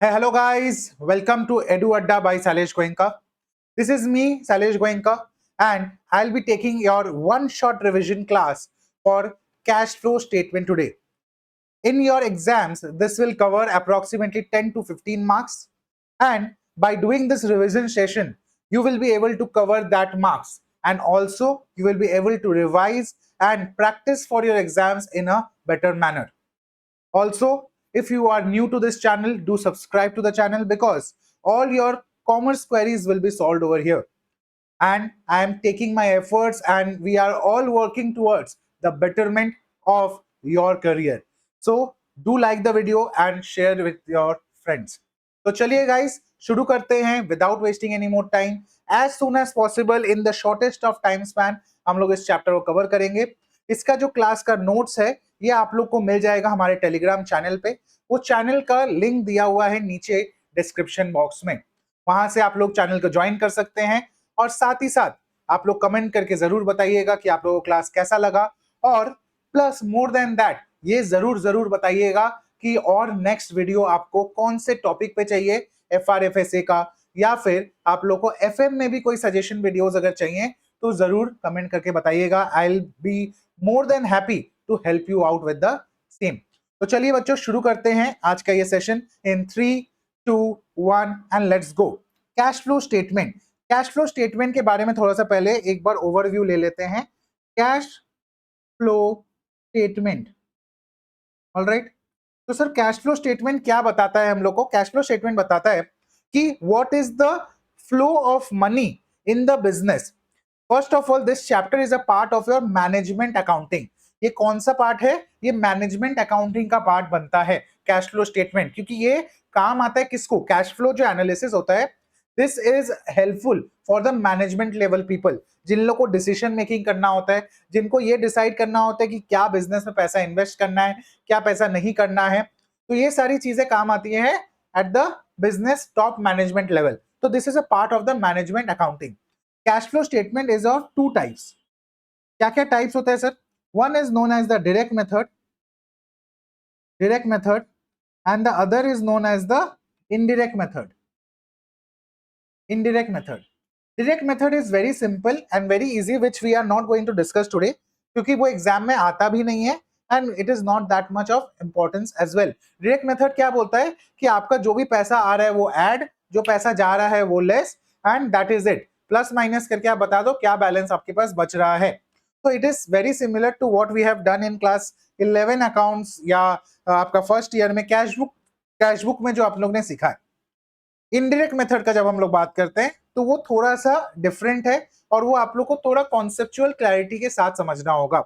Hey, hello guys, welcome to Edu Adda by Salesh Goenka. This is me, Salesh Goenka, and I'll be taking your one-shot revision class for cash flow statement today. In your exams, this will cover approximately 10 to 15 marks, and by doing this revision session, you will be able to cover that marks, and also you will be able to revise and practice for your exams in a better manner. Also, if you are new to this channel, do subscribe to the channel because all your commerce queries will be solved over here. And I am taking my efforts, and we are all working towards the betterment of your career. So, do like the video and share with your friends. तो चलिए guys शुरू करते हैं without wasting any more time as soon as possible in the shortest of time span हम लोग इस chapter को cover करेंगे। इसका जो क्लास का नोट्स है ये आप लोग को मिल जाएगा हमारे टेलीग्राम चैनल पे। वो चैनल का लिंक दिया हुआ है नीचे डिस्क्रिप्शन बॉक्स में, वहां से आप लोग चैनल को ज्वाइन कर सकते हैं। और साथ ही साथ आप लोग कमेंट करके जरूर बताइएगा कि आप लोगों को क्लास कैसा लगा, और प्लस मोर देन दैट ये जरूर जरूर बताइएगा कि और नेक्स्ट वीडियो आपको कौन से टॉपिक पे चाहिए, FRFSA का, या फिर आप लोग को FM में भी कोई सजेशन वीडियोस अगर चाहिए तो जरूर कमेंट करके बताइएगा। I will be more than happy to help you out with the same. तो चलिए बच्चों शुरू करते हैं आज का ये session in 3, 2, 1 and let's go. Cash flow statement. Cash flow statement के बारे में थोड़ा सा पहले एक बार ओवरव्यू ले लेते हैं। Cash flow statement, alright. तो सर कैश फ्लो स्टेटमेंट क्या बताता है हम लोग को? कैश फ्लो स्टेटमेंट बताता है कि what is the flow of money in the business. First of all this chapter is a part of your management accounting. ये कौन सा पार्ट है? ये मैनेजमेंट अकाउंटिंग का पार्ट बनता है कैश फ्लो स्टेटमेंट, क्योंकि ये काम आता है किसको? कैश फ्लो जो एनालिसिस होता है, this is helpful for the management level people, जिन लोगों को डिसीजन मेकिंग करना होता है, जिनको ये डिसाइड करना होता है कि क्या बिजनेस में पैसा इन्वेस्ट करना है, क्या पैसा नहीं करना है। तो ये सारी चीजें काम आती है at the business top management level. तो this is a part of the management accounting. Cash flow statement is of two types. क्या क्या टाइप्स होता है sir? One is known as the direct method and the other is known as the indirect method. Direct method is very simple and very easy, which we are not going to discuss today, क्योंकि वो exam में आता भी नहीं है and it is not that much of importance as well. Direct method क्या बोलता है कि आपका जो भी पैसा आ रहा है वो add, जो पैसा जा रहा है वो less, and that is it. Plus minus करके आप बता दो क्या बैलेंस आपके पास बच रहा है। तो it is very similar to what we have done in class 11 accounts, या आपका फर्स्ट ईयर में कैश बुक में जो आप लोग ने सीखा है। इनडायरेक्ट मेथड का जब हम लोग बात करते हैं तो वो थोड़ा सा डिफरेंट है, और वो आप लोग को थोड़ा कॉन्सेप्चुअल क्लैरिटी के साथ समझना होगा।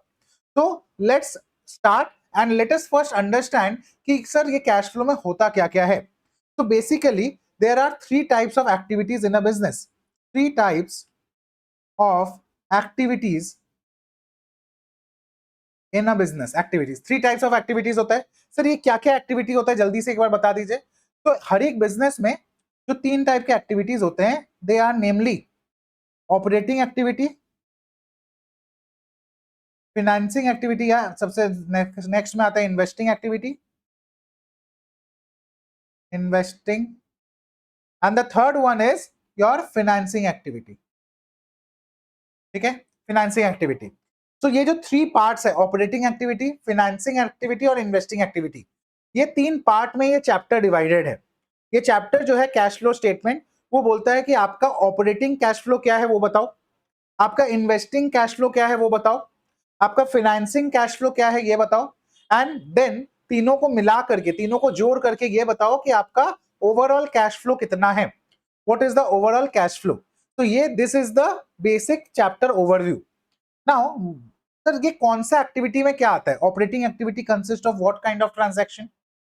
तो let's start and let us first understand कि सर ये कैश फ्लो में होता क्या क्या है। तो basically there are three types of activities in a business. Three types of activities in a business. Activities, three types of activities होता है। सर ये क्या क्या एक्टिविटी होता है, जल्दी से एक बार बता दीजिए। तो हर एक बिजनेस में जो तीन टाइप के एक्टिविटीज होते हैं, they are namely operating activity, financing activity, या सबसे नेक्स्ट में आता है investing activity, investing, and the third one is your financing activity. ठीक है, फिनेंसिंग एक्टिविटी। तो ये जो थ्री पार्ट्स है, ऑपरेटिंग एक्टिविटी, फिनेंसिंग एक्टिविटी और इन्वेस्टिंग एक्टिविटी, ये तीन पार्ट में ये चैप्टर डिवाइडेड है। ये चैप्टर जो है कैश फ्लो स्टेटमेंट, वो बोलता है कि आपका ऑपरेटिंग कैश फ्लो क्या है वो बताओ, आपका इन्वेस्टिंग कैश फ्लो क्या है वो बताओ, आपका फाइनेंसिंग कैश फ्लो क्या है ये बताओ, एंड देन तीनों को मिला करके, तीनों को जोड़ करके ये बताओ कि आपका ओवरऑल कैश फ्लो कितना है, what is the overall cash flow. तो ये this is the basic chapter overview. Now sir ये कौन सा एक्टिविटी में क्या आता है? Operating activity consist of what kind of transaction,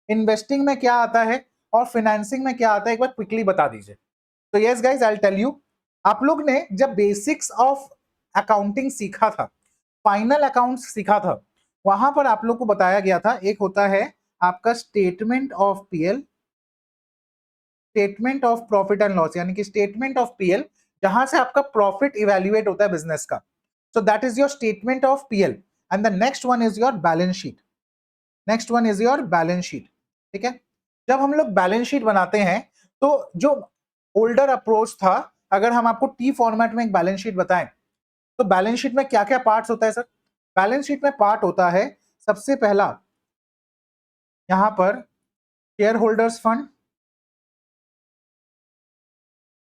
investing में क्या आता है, और फाइनेंसिंग में क्या आता है, एक बार क्विकली बता दीजिए। तो yes guys I will tell you. आप लोग ने जब बेसिक्स ऑफ अकाउंटिंग सीखा था, फाइनल अकाउंट्स सीखा था, वहां पर आप लोग को बताया गया था एक होता है आपका statement of PL, statement of profit and loss, यानी कि स्टेटमेंट ऑफ पीएल, जहां से आपका प्रॉफिट इवेल्युएट होता है बिजनेस का। So that is your statement of PL, and the next one is your balance sheet. Next one is your balance sheet. ठीक है, जब हम लोग बैलेंस शीट बनाते हैं तो जो ओल्डर अप्रोच था, अगर हम आपको टी फॉर्मेट में एक बैलेंस शीट बताएं तो बैलेंस शीट में क्या क्या पार्ट्स होता है सर? बैलेंस शीट में पार्ट होता है सबसे पहला यहां पर शेयर होल्डर्स फंड,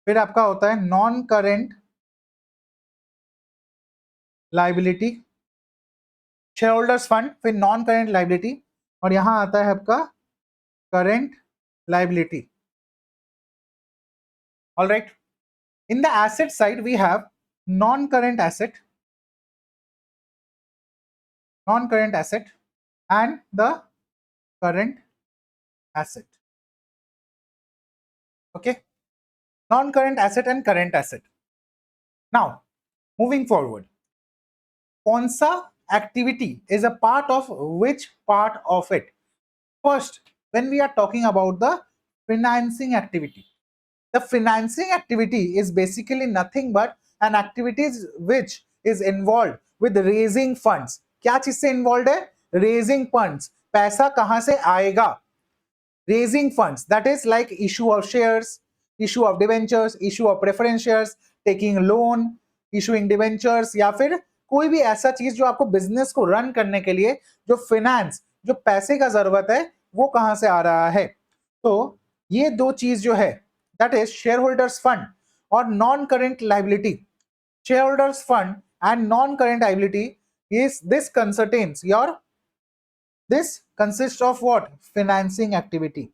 फिर आपका होता है non current liability, share holders fund, फिर नॉन करेंट लाइबिलिटी, और यहां आता है आपका current liability. All right. In the asset side, we have non-current asset, and the current asset. Okay. Non-current asset and current asset. Now, moving forward. कौन सा activity is a part of which part of it? First, when we are talking about the financing activity. The financing activity is basically nothing but an activity which is involved with raising funds. क्या चीज से involved है? Raising funds. पैसा कहां से आएगा? Raising funds. That is like issue of shares, issue of debentures, issue of preference shares, taking loan, issuing debentures, या फिर कोई भी ऐसा चीज जो आपको बिजनेस को रन करने के लिए जो फाइनेंस, जो पैसे का जरूरत है, वो कहां से आ रहा है. तो ये दो चीज जो है, that is shareholders fund or non-current liability. Shareholders fund and non-current liability is this consists of what? Financing activity.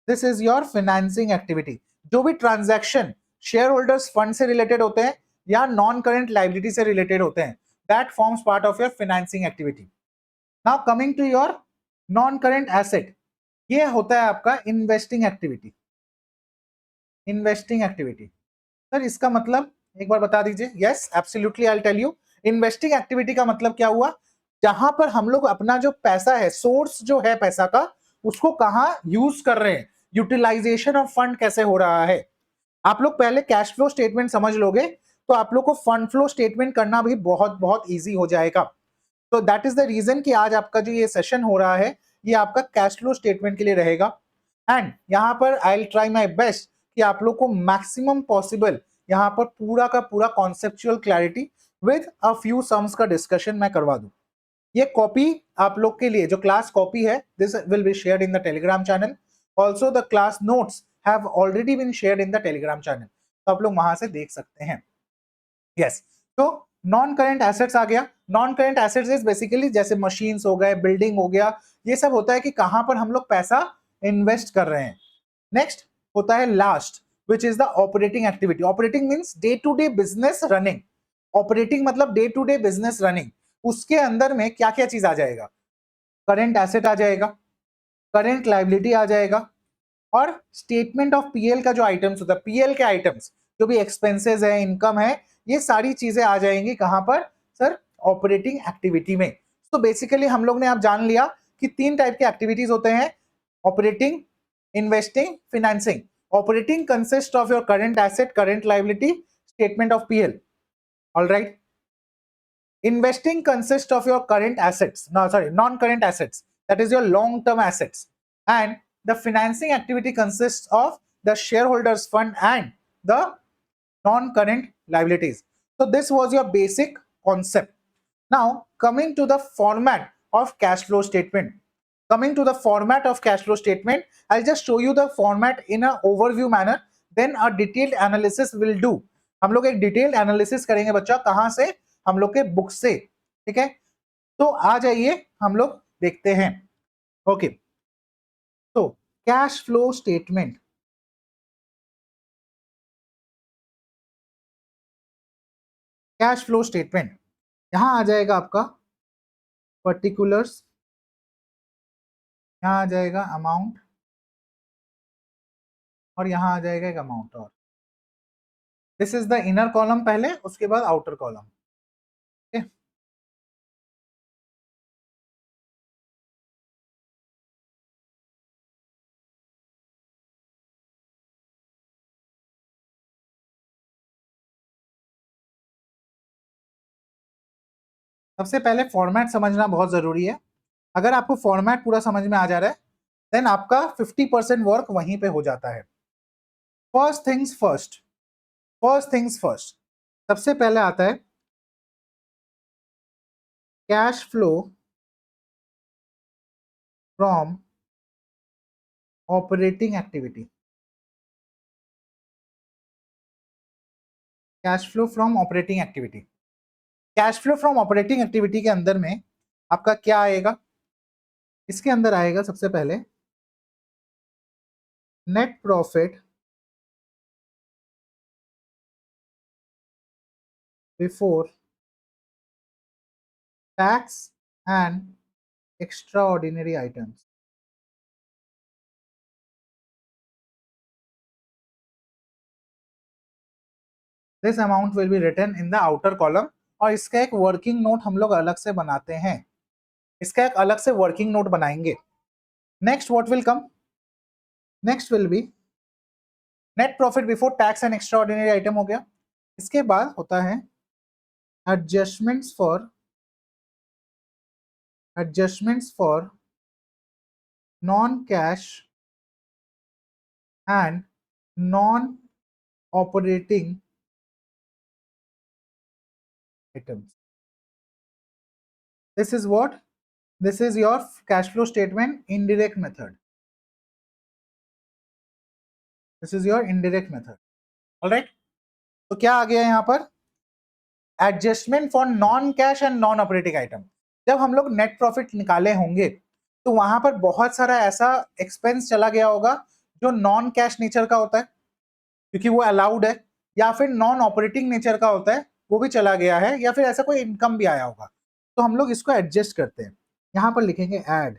This is your financing activity. जो भी ट्रांजैक्शन शेयर होल्डर्स फंड से रिलेटेड होते हैं या नॉन करेंट लाइबिलिटी से related होते हैं, that forms part of your financing activity. Now coming to your non current asset, ये होता है आपका investing activity. Investing activity sir इसका मतलब एक बार बता दीजिए. Yes absolutely I will tell you. Investing activity का मतलब क्या हुआ? जहां पर हम लोग अपना जो पैसा है, सोर्स जो है पैसा का, उसको कहां यूज कर रहे हैं, यूटिलाइजेशन ऑफ फंड कैसे हो रहा है. आप लोग पहले कैश फ्लो स्टेटमेंट समझ लोगे तो आप लोग को फंड फ्लो स्टेटमेंट करना भी बहुत बहुत ईजी हो जाएगा. तो दैट इज द रीजन कि आज आपका जो ये सेशन हो रहा है ये आपका कैश फ्लो स्टेटमेंट के लिए रहेगा. एंड यहाँ पर I will try my best कि आप लोग को मैक्सिमम पॉसिबल यहाँ पर पूरा का पूरा conceptual clarity with a few sums का डिस्कशन मैं करवा दूं. ये कॉपी आप लोग के लिए जो क्लास कॉपी है, this will be shared in the Telegram channel. Also the class notes have already been shared in the Telegram channel, तो आप लोग वहां से देख सकते हैं. यस. तो नॉन करेंट एसेट्स आ गया. Non current assets is basically जैसे मशीन्स हो गए, बिल्डिंग हो गया, ये सब होता है कि कहां पर हम लोग पैसा इन्वेस्ट कर रहे हैं. नेक्स्ट होता है last, which is the operating activity. Operating means day to day business running. Operating मतलब day to day business running. उसके अंदर में क्या क्या चीज आ जाएगा? करेंट एसेट आ जाएगा, करेंट लाइबिलिटी आ जाएगा, और स्टेटमेंट ऑफ पीएल का जो आइटम्स होता है, पीएल के आइटम्स जो भी एक्सपेंसेस है, इनकम है, ये सारी चीजें आ जाएंगी कहां पर सर? ऑपरेटिंग एक्टिविटी में. तो बेसिकली हम लोग ने आप जान लिया कि तीन टाइप के एक्टिविटीज होते हैं: operating, investing, financing. Operating consist of your current asset, current liability, statement of PL. All right. Investing consists of your current assets, no, sorry, non-current assets, that is your long-term assets. And the financing activity consists of the shareholders fund and the non-current liabilities. So this was your basic concept. Now coming to the format of cash flow statement. Coming to the format of cash flow statement, I'll just show you the format in an overview manner. Then a detailed analysis will do. हम लोग एक detailed analysis करेंगे बच्चा, कहां से? हम लोग के बुक से. ठीक है, तो आ जाइए हम लोग देखते हैं. ओके, तो cash flow statement. Cash flow statement यहां आ जाएगा आपका पर्टिकुलर्स, यहां आ जाएगा अमाउंट, और यहां आ जाएगा एक अमाउंट और. This is the inner column पहले, उसके बाद आउटर कॉलम. सबसे पहले फॉर्मेट समझना बहुत जरूरी है. अगर आपको फॉर्मेट पूरा समझ में आ जा रहा है देन आपका 50% वर्क वहीं पे हो जाता है। First things first, first things first, सबसे पहले आता है cash flow from operating activity. Cash flow from operating activity, cash flow from operating activity के अंदर में आपका क्या आएगा? इसके अंदर आएगा सबसे पहले net profit before tax and extra ordinary items. This amount will be written in the outer column, और इसका एक वर्किंग नोट हम लोग अलग से बनाते हैं, इसका एक अलग से वर्किंग नोट बनाएंगे। Next what will come? Next will be net profit before tax and extra ordinary item हो गया। इसके बाद होता है adjustments for non cash and non operating items. This is what? This is your cash flow statement indirect method. This is your indirect method. All right? तो क्या आ गया यहाँ पर? Adjustment for non cash and non operating item. जब हम लोग net profit निकाले होंगे तो वहां पर बहुत सारा ऐसा एक्सपेंस चला गया होगा जो नॉन कैश नेचर का होता है क्योंकि वो अलाउड है, या फिर नॉन ऑपरेटिंग नेचर का होता है वो भी चला गया है, या फिर ऐसा कोई इनकम भी आया होगा। तो हम लोग इसको एडजस्ट करते हैं। यहां पर लिखेंगे ऐड।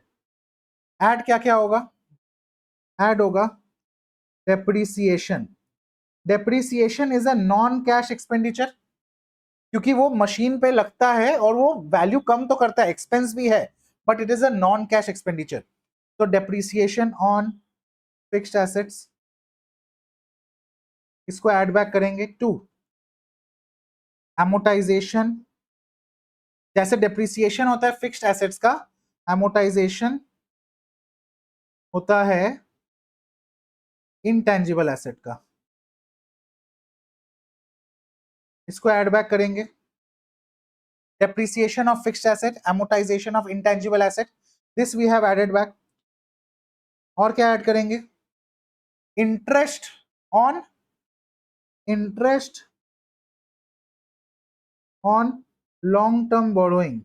ऐड क्या क्या होगा? ऐड होगा depreciation. Depreciation is a non cash expenditure क्योंकि वो मशीन पे लगता है और वो वैल्यू कम तो करता है, एक्सपेंस भी है, but it is a non cash expenditure. तो डेप्रिसिएशन ऑन फिक्स्ड एसेट्स, इसको ऐड बैक करेंगे टू एमोटाइजेशन। जैसे डेप्रिसिएशन होता है फिक्स्ड एसेट्स का, एमोटाइजेशन होता है इनटेंजिबल एसेट का, इसको ऐड बैक करेंगे। depreciation of fixed asset, amortization of intangible asset, this we have added back। और क्या ऐड करेंगे? Interest on long term borrowing.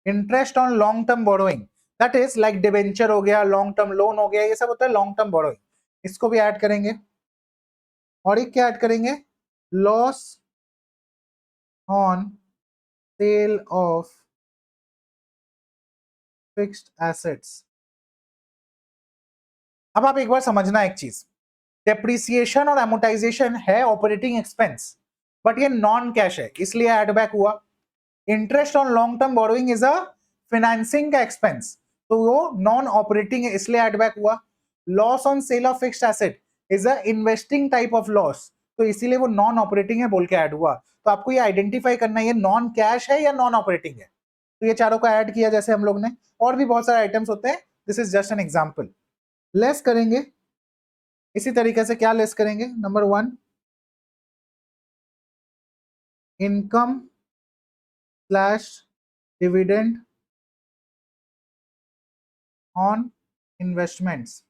Interest on long term borrowing, that is like debenture हो गया, long term loan हो गया, ये सब होता है लॉन्ग टर्म बोरोइंग, इसको भी ऐड करेंगे। और एक क्या ऐड करेंगे? Loss on sale of fixed assets. अब आप एक बार समझना एक चीज, डेप्रिसिएशन और एमोटाइजेशन है ऑपरेटिंग एक्सपेंस, बट ये नॉन कैश है इसलिए ऐड बैक हुआ। Interest on long term borrowing is a financing का एक्सपेंस, तो वो नॉन ऑपरेटिंग है इसलिए ऐड बैक हुआ। Loss on sale of fixed asset is a investing type of loss, तो इसीलिए वो नॉन ऑपरेटिंग है बोल के ऐड हुआ। तो आपको ये आइडेंटिफाई करना है ये नॉन कैश है या नॉन ऑपरेटिंग है। तो ये चारों को ऐड किया जैसे हम लोग ने, और भी बहुत सारे आइटम्स होते हैं, this is just an example. Less करेंगे इसी तरीके से, क्या लेस करेंगे? Number one, income slash dividend on investments.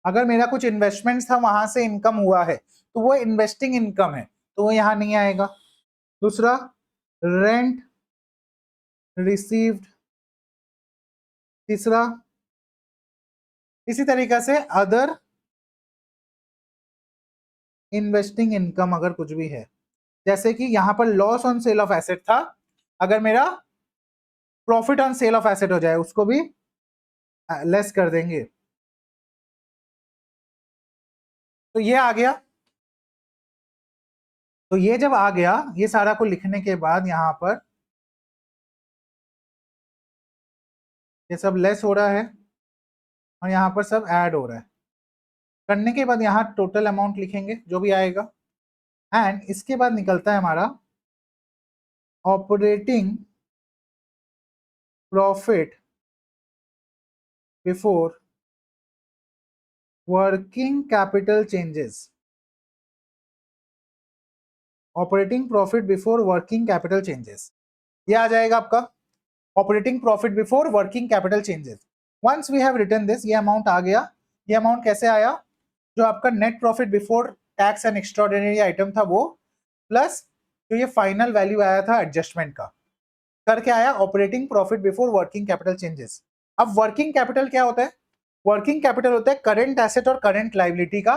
अगर मेरा कुछ इन्वेस्टमेंट्स था वहां से इनकम हुआ है तो वो इन्वेस्टिंग इनकम है, तो वो यहां नहीं आएगा। दूसरा, रेंट रिसीव्ड। तीसरा, इसी तरीके से अदर इन्वेस्टिंग इनकम अगर कुछ भी है, जैसे कि यहां पर loss on sale of asset था, अगर मेरा profit on sale of asset हो जाए उसको भी लेस कर देंगे। तो ये आ गया। तो ये जब आ गया, ये सारा को लिखने के बाद यहां पर ये सब लेस हो रहा है और यहां पर सब ऐड हो रहा है। करने के बाद यहाँ टोटल अमाउंट लिखेंगे जो भी आएगा, एंड इसके बाद निकलता है हमारा operating profit before working capital changes, operating profit before working capital changes, ये आ जाएगा आपका operating profit before working capital changes. Once we have written this, ये अमाउंट आ गया। ये अमाउंट कैसे आया? जो आपका net profit before tax and extraordinary item था वो, प्लस जो ये फाइनल वैल्यू आया था एडजस्टमेंट का, करके आया operating profit before working capital changes. अब वर्किंग कैपिटल क्या होता है? वर्किंग कैपिटल होता है करंट एसेट और करंट लाइबिलिटी का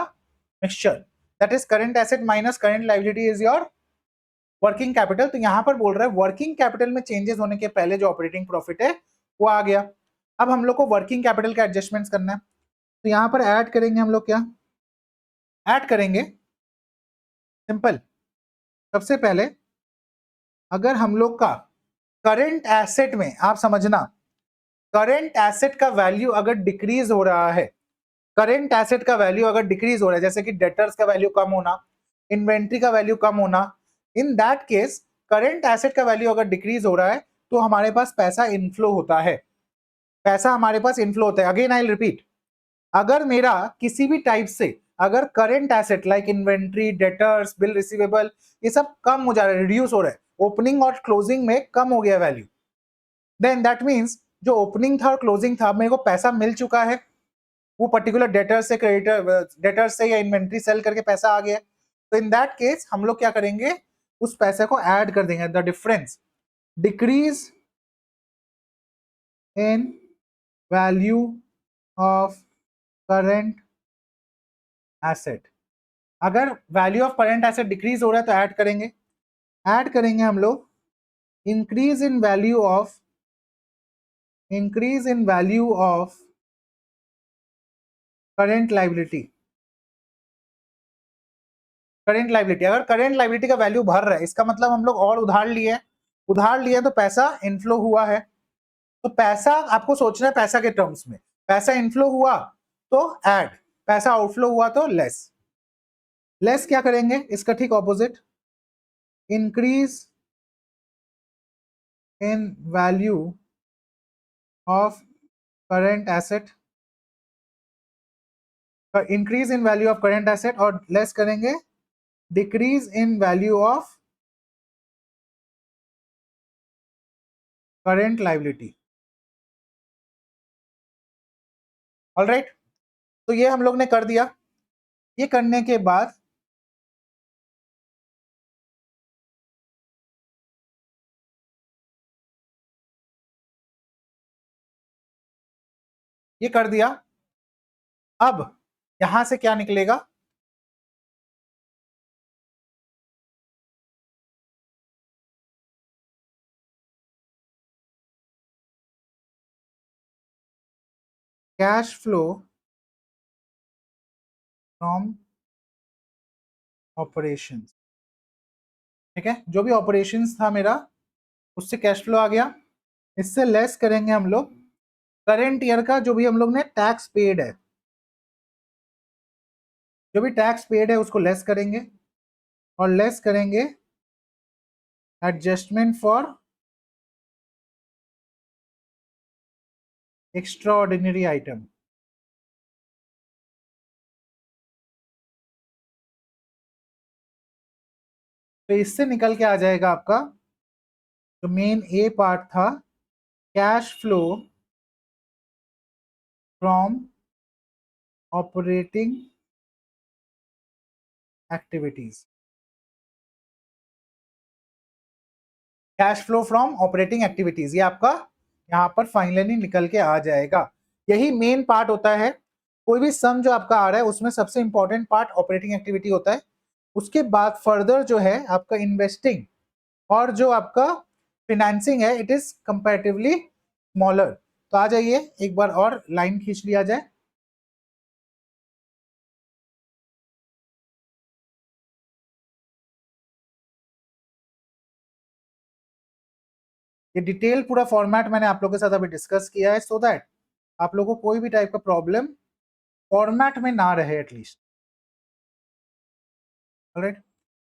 mixture, that is current asset minus current liability is your working capital. तो यहां पर बोल रहा है वर्किंग कैपिटल में चेंजेस होने के पहले जो ऑपरेटिंग प्रॉफिट है वो आ गया। अब हम लोग को वर्किंग कैपिटल का एडजस्टमेंट्स करना है, तो यहां पर ऐड करेंगे हम लोग, क्या ऐड करेंगे? सिंपल, सबसे पहले अगर हम लोग का करंट एसेट में, आप समझना, करंट एसेट का वैल्यू अगर डिक्रीज हो रहा है, करंट एसेट का वैल्यू अगर डिक्रीज हो रहा है, जैसे कि डेटर्स का वैल्यू कम होना, इन्वेंट्री का वैल्यू कम होना, in that case current asset का वैल्यू अगर डिक्रीज हो रहा है तो हमारे पास पैसा इनफ्लो होता है, पैसा हमारे पास इनफ्लो होता है। अगेन आई रिपीट, अगर मेरा किसी भी टाइप से अगर current asset like inventory, debtors, bill receivable, ये सब कम हो जा रहा है, रिड्यूस हो रहा है, ओपनिंग और क्लोजिंग में कम हो गया वैल्यू, देन दैट मीन्स जो ओपनिंग था और क्लोजिंग था, मेरे को पैसा मिल चुका है, वो पर्टिकुलर डेटर से, क्रेडिटर डेटर से या इन्वेंट्री सेल करके पैसा आ गया। तो इन दैट केस हम लोग क्या करेंगे, उस पैसे को ऐड कर देंगे, the difference, decrease in value of current asset. अगर value of current asset decrease हो रहा है तो ऐड करेंगे हम लोग increase in value of, increase in value of current liability, current liability. अगर करंट लाइबिलिटी का वैल्यू बढ़ रहा है, इसका मतलब हम लोग और उधार लिए तो पैसा इनफ्लो हुआ है। तो पैसा आपको सोचना है पैसा के टर्म्स में, पैसा इनफ्लो हुआ तो ऐड, पैसा आउटफ्लो हुआ तो लेस। लेस क्या करेंगे? इसका ठीक opposite, increase in value of current asset, increase in value of current asset, और लेस करेंगे decrease in value of current liability. Alright, तो ये हम लोग ने कर दिया। ये करने के बाद ये कर दिया, अब यहां से क्या निकलेगा? कैश फ्लो फ्रॉम ऑपरेशंस, ठीक है, जो भी ऑपरेशंस था मेरा उससे कैश फ्लो आ गया। इससे लेस करेंगे हम लोग करंट ईयर का जो भी हम लोग ने टैक्स पेड है, जो भी टैक्स पेड है उसको लेस करेंगे, और लेस करेंगे adjustment for extra ordinary item. तो इससे निकल के आ जाएगा आपका जो मेन ए पार्ट था, cash flow from operating activities, cash flow from operating activities, ये आपका यहाँ पर फाइनली निकल के आ जाएगा। यही मेन पार्ट होता है, कोई भी सम जो आपका आ रहा है उसमें सबसे इंपॉर्टेंट पार्ट ऑपरेटिंग एक्टिविटी होता है। उसके बाद फर्दर जो है आपका इन्वेस्टिंग और जो आपका फिनेंसिंग है, इट इज कंपैरेटिवली स्मॉलर। तो आ जाइए एक बार और लाइन खींच लिया जाए। ये डिटेल पूरा फॉर्मेट मैंने आप लोगों के साथ अभी डिस्कस किया है, सो दैट आप लोगों को कोई भी टाइप का प्रॉब्लम फॉर्मेट में ना रहे एटलीस्ट। ऑलराइट,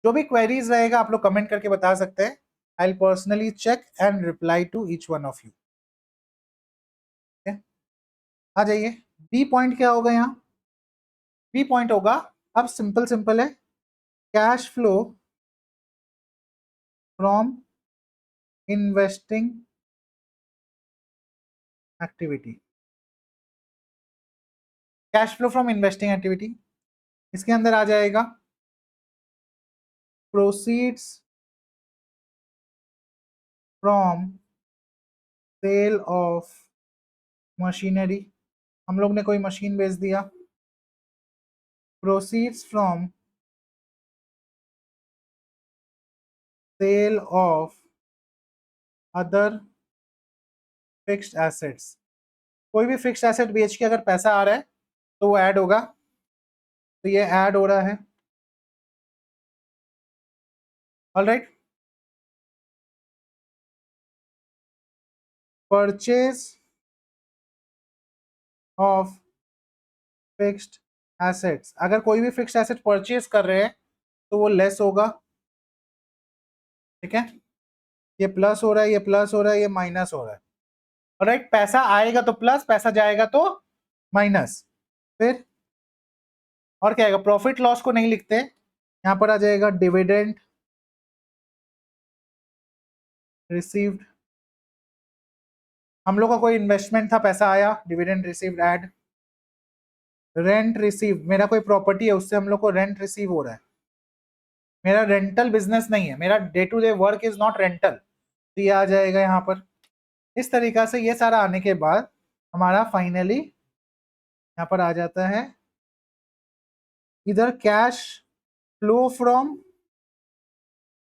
जो भी क्वेरीज रहेगा आप लोग कमेंट करके बता सकते हैं। I'll personally check and reply to each one of you. Okay? आ जाइए, बी पॉइंट क्या होगा यहाँ? बी पॉइंट होगा, अब सिंपल है, cash flow from investing activity. Cash flow from investing activity, इसके अंदर आ जाएगा proceeds from sale of machinery, हम लोग ने कोई मशीन बेच दिया, proceeds from sale of other fixed assets, कोई भी फिक्स्ड एसेट बेच के अगर पैसा आ रहा है तो वो ऐड होगा, तो ये ऐड हो रहा है। Alright, purchase of fixed assets, अगर कोई भी फिक्स्ड एसेट परचेज कर रहे हैं तो वो लेस होगा। ठीक है, ये प्लस हो रहा है, ये प्लस हो रहा है, ये माइनस हो रहा है। ऑलराइट, पैसा आएगा तो प्लस, पैसा जाएगा तो माइनस। फिर और क्या आएगा? प्रॉफिट लॉस को नहीं लिखते, यहां पर आ जाएगा डिविडेंड रिसीव्ड, हम लोग का कोई इन्वेस्टमेंट था, पैसा आया, dividend received add. Rent receive, मेरा कोई प्रॉपर्टी है उससे हम लोग को रेंट रिसीव हो रहा है, मेरा रेंटल बिजनेस नहीं है, मेरा day to day work is not rental, तो ये आ जाएगा यहाँ पर। इस तरीका से ये सारा आने के बाद हमारा फाइनली यहाँ पर आ जाता है इधर कैश फ्लो फ्रॉम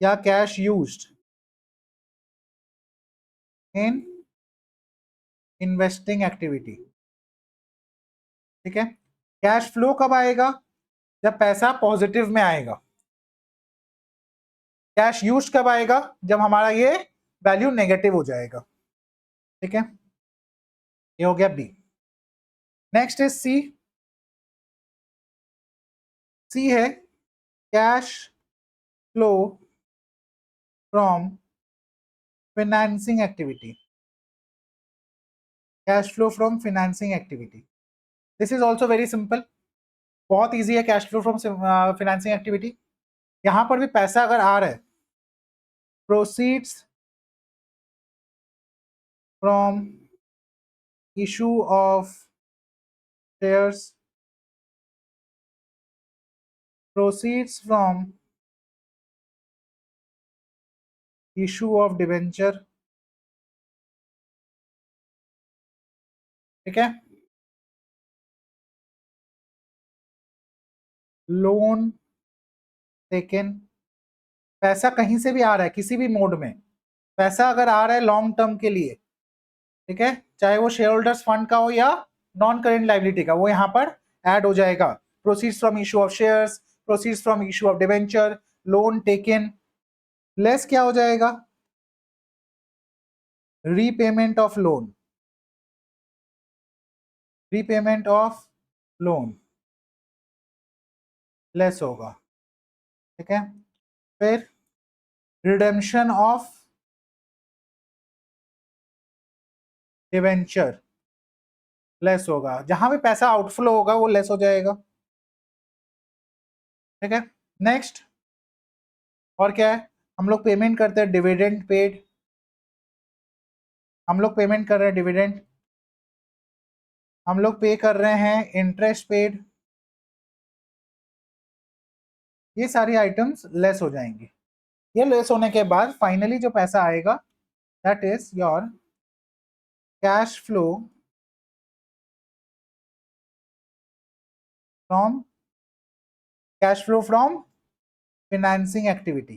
या cash used in investing activity. ठीक है, कैश फ्लो कब आएगा? जब पैसा पॉजिटिव में आएगा। कैश यूज कब आएगा? जब हमारा ये वैल्यू नेगेटिव हो जाएगा। ठीक है, ये हो गया B. Next is C. C है cash flow from financing activity. Cash flow from financing activity, this is also very simple, बहुत ईजी है। Cash flow from financing activity, यहां पर भी पैसा अगर आ रहा है, proceeds from issue of shares, proceeds from issue of debenture. ठीक है, लोन टेकन, पैसा कहीं से भी आ रहा है, किसी भी मोड में पैसा अगर आ रहा है लॉन्ग टर्म के लिए, ठीक है, चाहे वो शेयर होल्डर्स फंड का हो या नॉन करेंट लाइबिलिटी का, वो यहाँ पर ऐड हो जाएगा। Proceeds from issue of shares, proceeds from issue of debenture, loan taken, less क्या हो जाएगा? Repayment of loan, repayment of loan less होगा। ठीक है, फिर रिडेम्पशन ऑफ डिवेंचर लेस होगा, जहां भी पैसा आउटफ्लो होगा वो लेस हो जाएगा। ठीक है, नेक्स्ट और क्या है? हम लोग पेमेंट करते हैं डिविडेंड पेड, हम लोग पेमेंट कर रहे हैं डिविडेंड, हम लोग पे कर रहे हैं इंटरेस्ट पेड, ये सारी आइटम्स लेस हो जाएंगी। ये लेस होने के बाद फाइनली जो पैसा आएगा that is your cash flow from, cash flow from financing activity,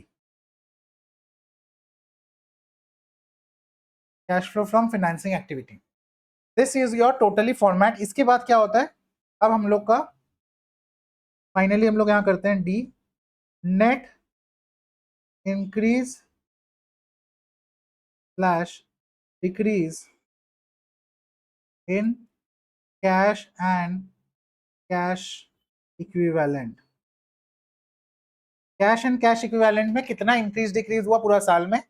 cash flow from financing activity, this is your totally format. इसके बाद क्या होता है? अब हम लोग का फाइनली हम लोग यहां करते हैं D, net increase slash decrease in cash and cash equivalent. Cash and cash equivalent में कितना इंक्रीज डिक्रीज हुआ पूरा साल में,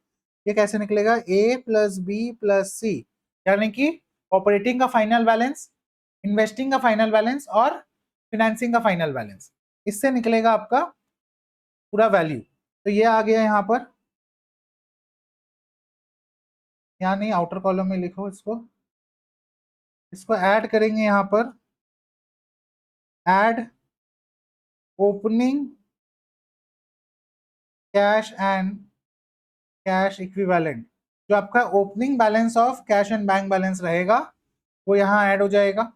ये कैसे निकलेगा, ए प्लस बी प्लस सी, यानी कि ऑपरेटिंग का फाइनल बैलेंस, इन्वेस्टिंग का फाइनल बैलेंस और फिनेंसिंग का फाइनल बैलेंस, इससे निकलेगा आपका पूरा वैल्यू। तो ये आ गया यहाँ पर, यहाँ नहीं आउटर कॉलम में लिखो इसको, इसको ऐड करेंगे यहाँ पर, add opening cash and cash equivalent, जो आपका opening balance of cash and bank balance रहेगा वो यहाँ ऐड हो जाएगा,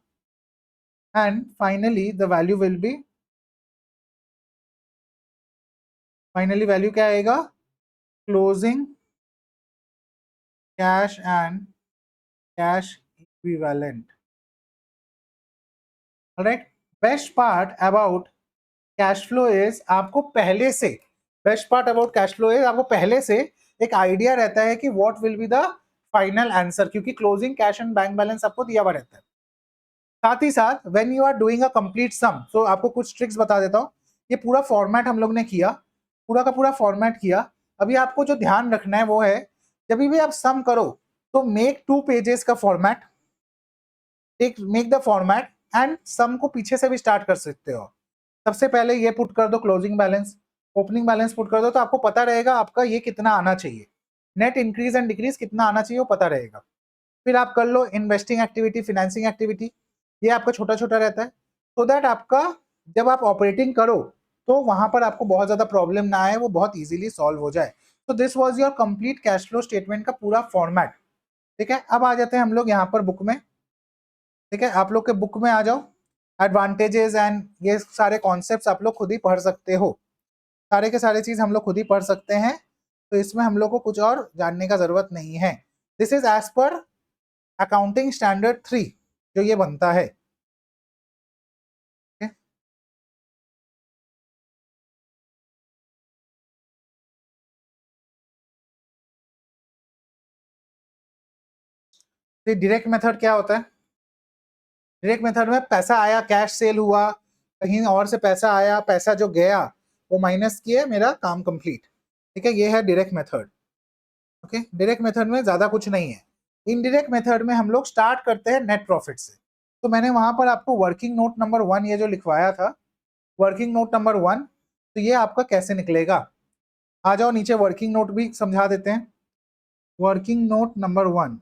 and finally the value will be, finally value क्या आएगा, closing cash and cash equivalent. Alright, best part about cash flow is, आपको पहले से, best part about cash flow is आपको पहले से एक आइडिया रहता है कि what will be the final answer, क्योंकि closing cash and bank balance आपको दिया हुआ रहता है। साथ ही साथ when you are doing a complete sum, so आपको कुछ ट्रिक्स बता देता हूँ। ये पूरा फॉर्मेट हम लोग ने किया, पूरा का पूरा फॉर्मेट किया। अभी आपको जो ध्यान रखना है वो है, जब भी आप सम करो तो मेक 2 पेजेस का format, make the format and sum को पीछे से भी स्टार्ट कर सकते हो। सबसे पहले ये पुट कर दो closing balance, opening balance put कर दो, तो आपको पता रहेगा आपका ये कितना आना चाहिए, नेट इंक्रीज एंड डिक्रीज कितना आना चाहिए वो पता रहेगा। फिर आप कर लो इन्वेस्टिंग एक्टिविटी, फिनेंसिंग एक्टिविटी, ये आपका छोटा छोटा रहता है, सो दैट आपका जब आप ऑपरेटिंग करो तो वहां पर आपको बहुत ज्यादा प्रॉब्लम ना आए, वो बहुत इजीली सॉल्व हो जाए। तो this was your complete cash flow statement का पूरा फॉर्मेट। ठीक है, अब आ जाते हैं हम लोग यहाँ पर बुक में। ठीक है, आप लोग के बुक में आ जाओ, एडवांटेजेस एंड ये सारे कॉन्सेप्ट्स आप लोग खुद ही पढ़ सकते हो, सारे के सारे चीज हम लोग खुद ही पढ़ सकते हैं, तो इसमें हम लोग को कुछ और जानने का जरूरत नहीं है। This is as per accounting standard 3 जो ये बनता है। तो डायरेक्ट मेथड क्या होता है, डायरेक्ट मेथड में पैसा आया, कैश सेल हुआ, कहीं और से पैसा आया, पैसा जो गया वो माइनस किए, मेरा काम कंप्लीट। ठीक है, ये है direct method. Okay, direct method में ज्यादा कुछ नहीं है। इनडायरेक्ट मेथड में हम लोग स्टार्ट करते हैं नेट प्रॉफिट से। तो मैंने वहां पर आपको वर्किंग नोट नंबर 1 ये जो लिखवाया था, वर्किंग नोट नंबर 1, तो ये आपका कैसे निकलेगा, आ जाओ नीचे वर्किंग नोट भी समझा देते हैं। Working note number 1,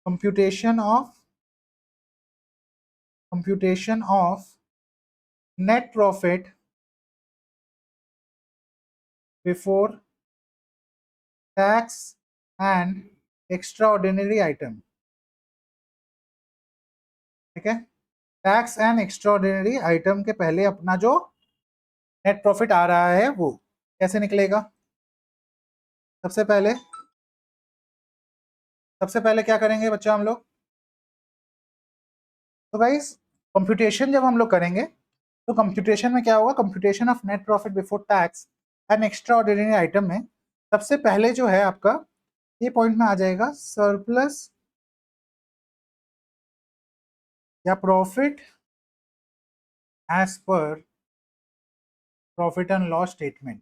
computation of net profit before tax and extraordinary item। ठीक है, टैक्स एंड एक्स्ट्राऑर्डिनरी आइटम के पहले अपना जो नेट प्रॉफिट आ रहा है वो कैसे निकलेगा। सबसे पहले क्या करेंगे बच्चा हम लोग, तो गाइस कंप्यूटेशन जब हम लोग करेंगे तो कंप्यूटेशन में क्या होगा, computation of net profit before tax and extra ordinary item में सबसे पहले जो है आपका ये पॉइंट में आ जाएगा सरप्लस या profit as per profit and loss statement.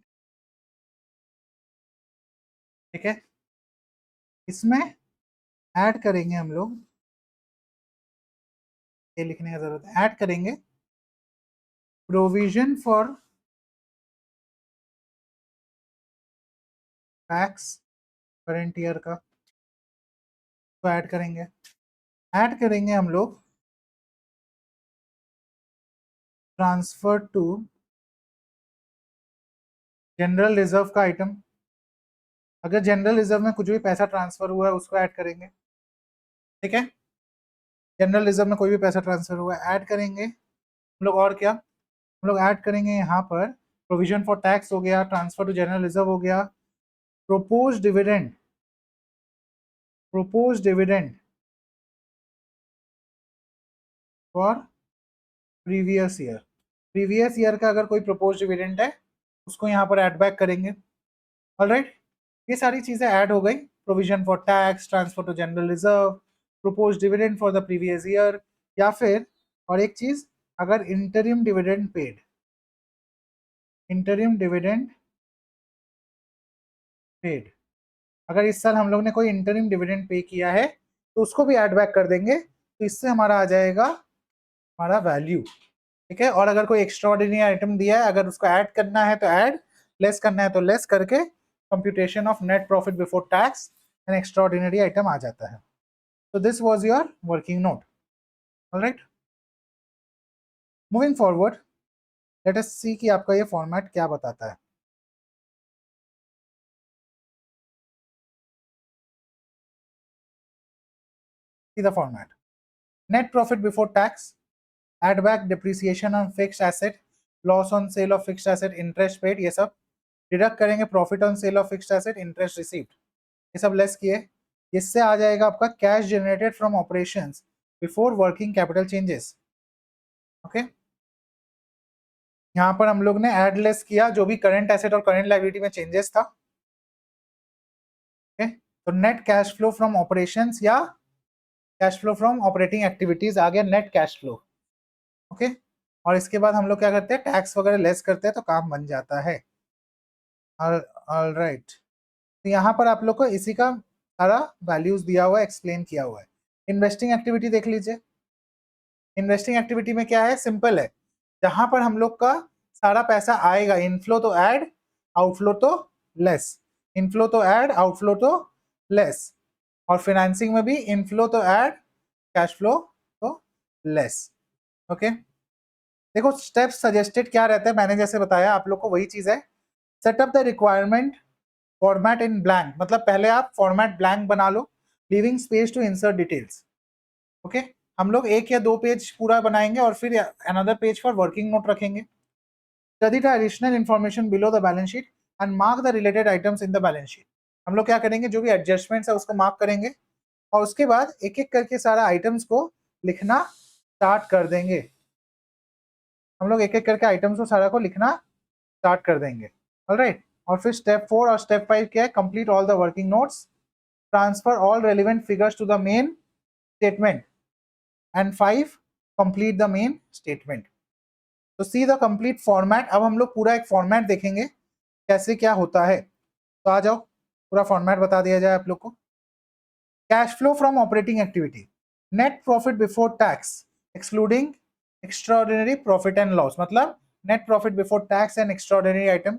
ठीक है, इसमें ऐड करेंगे हम लोग, ये लिखने की जरूरत है, ऐड करेंगे provision for tax current year का, तो ऐड करेंगे हम लोग ट्रांसफर टू जनरल रिजर्व का आइटम, अगर जनरल रिजर्व में कुछ भी पैसा ट्रांसफर हुआ है उसको ऐड करेंगे। ठीक है, जनरल रिजर्व में कोई भी पैसा ट्रांसफर हुआ है ऐड करेंगे हम लोग, और क्या हम लोग ऐड करेंगे यहाँ पर, प्रोविजन फॉर टैक्स हो गया, ट्रांसफर टू जनरल रिजर्व हो गया, propose dividend, for previous year, previous year का अगर कोई प्रपोज डिविडेंड है उसको यहाँ पर ऐड बैक करेंगे। ऑलराइट, ये सारी चीजें ऐड हो गई, provision for tax, transfer to general reserve, propose dividend for the previous year, या फिर और एक चीज, अगर interim dividend paid, interim dividend paid. अगर इस साल हम लोग ने कोई इंटरिम डिविडेंड पे किया है तो उसको भी ऐड बैक कर देंगे, तो इससे हमारा आ जाएगा हमारा वैल्यू। ठीक है, और अगर कोई एक्स्ट्रा ऑर्डिनरी आइटम दिया है, अगर उसको ऐड करना है तो ऐड, लेस करना है तो लेस करके computation of net profit before tax and extra ordinary item आ जाता है। तो this was your working note. Alright, moving forward, let us see कि आपका ये फॉर्मेट क्या बताता है। See the format. Net profit before tax, add back depreciation on fixed asset, loss on sale of fixed asset, interest paid, ये सब deduct करेंगे, profit on sale of fixed asset, interest received, ये सब less किए। इससे आ जाएगा आपका cash generated from operations before working capital changes. Okay, यहाँ पर हम लोग ने एड लेस किया जो भी करंट एसेट और करंट लायबिलिटी में चेंजेस था। ओके, तो net cash flow from operations या cash flow from operating activities आ गया नेट कैश फ्लो। ओके, और इसके बाद हम लोग क्या करते हैं, टैक्स वगैरह लेस करते हैं तो काम बन जाता है। ऑलराइट, तो यहाँ पर आप लोग को इसी का सारा वैल्यूज दिया हुआ है, एक्सप्लेन किया हुआ है। इन्वेस्टिंग एक्टिविटी देख लीजिए। इन्वेस्टिंग एक्टिविटी में क्या है, सिंपल है, जहां पर हम लोग का सारा पैसा आएगा, इनफ्लो तो ऐड, आउटफ्लो तो लेस, इनफ्लो तो ऐड, आउटफ्लो तो लेस, और फाइनेंसिंग में भी इनफ्लो तो ऐड, कैश फ्लो तो लेस। ओके, देखो स्टेप्स सजेस्टेड क्या रहता है, मैंने जैसे बताया आप लोग को वही चीज है। Setup the requirement format in blank, मतलब पहले आप फॉर्मेट ब्लैंक बना लो, leaving space to insert details. Okay, हम लोग एक या दो पेज पूरा बनाएंगे और फिर another page for working note रखेंगे। Study the additional information below the balance sheet and mark the related items in the balance sheet. हम लोग क्या करेंगे, जो भी एडजस्टमेंट्स है उसको मार्क करेंगे और उसके बाद एक एक करके सारा आइटम्स को लिखना स्टार्ट कर देंगे। हम लोग एक एक करके आइटम्स को सारा को लिखना स्टार्ट कर देंगे। ऑलराइट, और फिर स्टेप 4 और स्टेप 5 क्या है, complete all the working notes, transfer all relevant figures to the main statement, and 5 complete the main statement. तो सी द कंप्लीट फॉर्मेट। अब हम लोग पूरा एक फॉर्मेट देखेंगे कैसे क्या होता है। तो आ जाओ, पूरा फॉर्मेट बता दिया जाए आप लोग को। Cash flow from operating activity, net profit before tax excluding extraordinary profit and loss, मतलब net profit before tax and extraordinary item.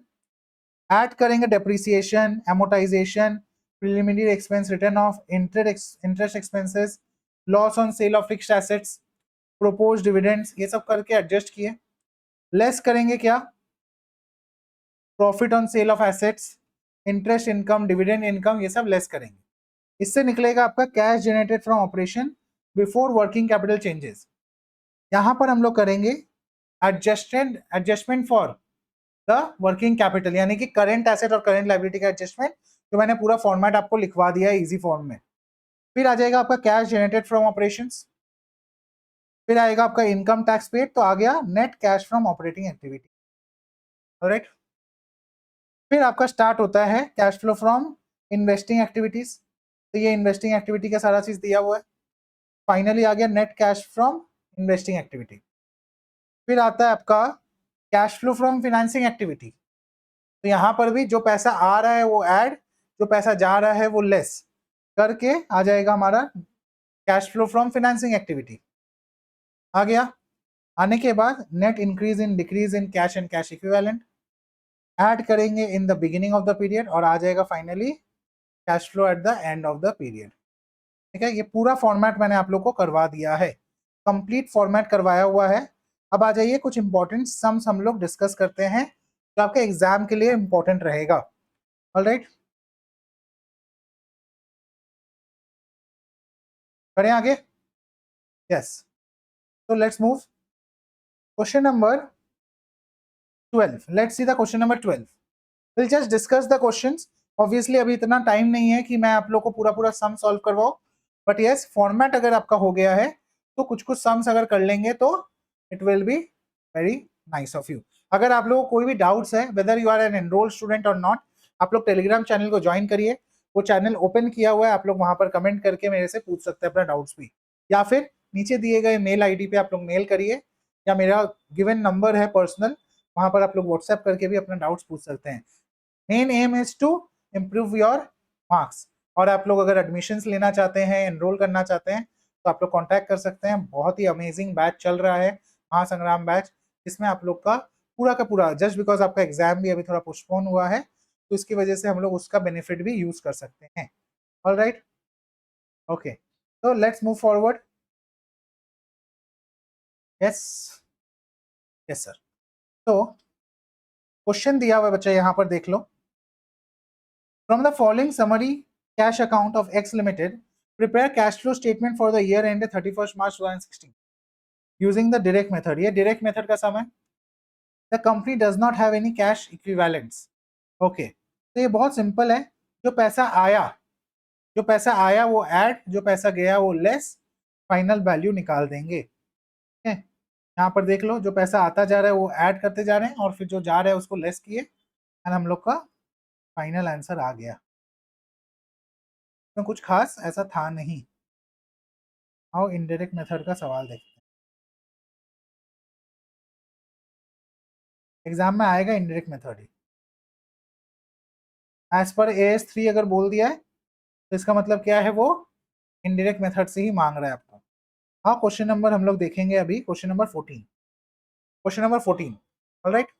Add करेंगे depreciation, amortisation, preliminary expense, return of interest expenses, loss on sale of fixed assets, propose dividends, ये सब करके adjust किए। Less करेंगे क्या, profit on sale of assets, interest income, dividend income, ये सब less करेंगे। इससे निकलेगा आपका cash generated from operation before working capital changes. यहां पर हम लोग करेंगे adjustment for the working capital, यानी कि करंट एसेट और करंट लायबिलिटी का एडजस्टमेंट, जो मैंने पूरा फॉर्मेट आपको लिखवा दिया है इजी फॉर्म में। फिर आ जाएगा आपका कैश जनरेटेड फ्रॉम ऑपरेशंस, फिर आएगा आपका इनकम टैक्स पेड, तो आ गया net cash from operating activity. Alright, फिर आपका स्टार्ट होता है cash flow from investing activities, तो ये इन्वेस्टिंग एक्टिविटी का सारा चीज दिया हुआ है। फाइनली आ गया net cash from investing activity. फिर आता है आपका cash flow from financing activity, तो यहाँ पर भी जो पैसा आ रहा है वो ऐड, जो पैसा जा रहा है वो लेस करके आ जाएगा हमारा cash flow from financing activity. आ गया, आने के बाद net increase in decrease in cash and cash equivalent add करेंगे in the beginning of the period, और आ जाएगा finally cash flow at the end of the period. ठीक है, ये पूरा फॉर्मेट मैंने आप लोग को करवा दिया है, कंप्लीट फॉर्मेट करवाया हुआ है। अब आ जाइए कुछ इंपॉर्टेंट सम्स हम लोग डिस्कस करते हैं जो आपके एग्जाम के लिए इंपॉर्टेंट रहेगा। ऑलराइट, करें आगे। यस, तो let's move question number 12। Let's see the question number 12। Will just discuss the questions. Obviously अभी इतना टाइम नहीं है कि मैं आप लोग को पूरा पूरा सम सॉल्व करवाऊं, बट यस फॉर्मेट अगर आपका हो गया है तो कुछ कुछ सम्स अगर कर लेंगे तो it will be very nice of you. अगर आप लोगों को कोई भी डाउट्स है, whether you are an enrolled student और नॉट, आप लोग टेलीग्राम चैनल को ज्वाइन करिए, वो चैनल ओपन किया हुआ है, आप लोग वहां पर कमेंट करके मेरे से पूछ सकते हैं अपना डाउट्स भी, या फिर नीचे दिए गए मेल आईडी पे आप लोग मेल करिए, या मेरा गिवन नंबर है पर्सनल, वहां पर आप लोग व्हाट्सएप करके भी अपना डाउट्स पूछ सकते हैं। Main aim is to improve your marks. और आप लोग अगर एडमिशन्स लेना चाहते हैं, एनरोल करना चाहते हैं, तो आप लोग कांटेक्ट कर सकते हैं। बहुत ही अमेजिंग बैच चल रहा है, महासंग्राम बैच, जिसमें आप लोग का पूरा जस्ट बिकॉज आपका एग्जाम भी अभी थोड़ा पोस्टपोन हुआ है, तो इसकी वजह से हम लोग उसका बेनिफिट भी यूज कर सकते हैं। ऑल राइट, ओके, तो let's move forward. Yes, yes sir. तो क्वेश्चन दिया हुआ है बच्चा, यहाँ पर देख लो। From the following summary cash account of X limited, prepare cash flow statement for the year ended 31st March 2016 using the direct method। ये direct method का सम है। The company does not have any cash equivalents। Okay, तो ये बहुत simple है। जो पैसा आया, जो पैसा आया वो ऐड, जो पैसा गया वो लेस, फाइनल वैल्यू निकाल देंगे। ठीक है, यहाँ पर देख लो, जो पैसा आता जा रहा है वो ऐड करते जा रहे हैं, और फिर जो जा रहा है उसको लेस किए, एंड हम लोग का फाइनल आंसर आ गया। तो कुछ खास ऐसा था नहीं। आओ इनडायरेक्ट मेथड का सवाल देखते हैं। एग्जाम में आएगा इनडायरेक्ट मेथड ही। एज पर AS3 अगर बोल दिया है, तो इसका मतलब क्या है, वो इनडायरेक्ट मेथड से ही मांग रहा है आपको। हाँ, क्वेश्चन नंबर हम लोग देखेंगे अभी, question number 14। Question number 14, alright.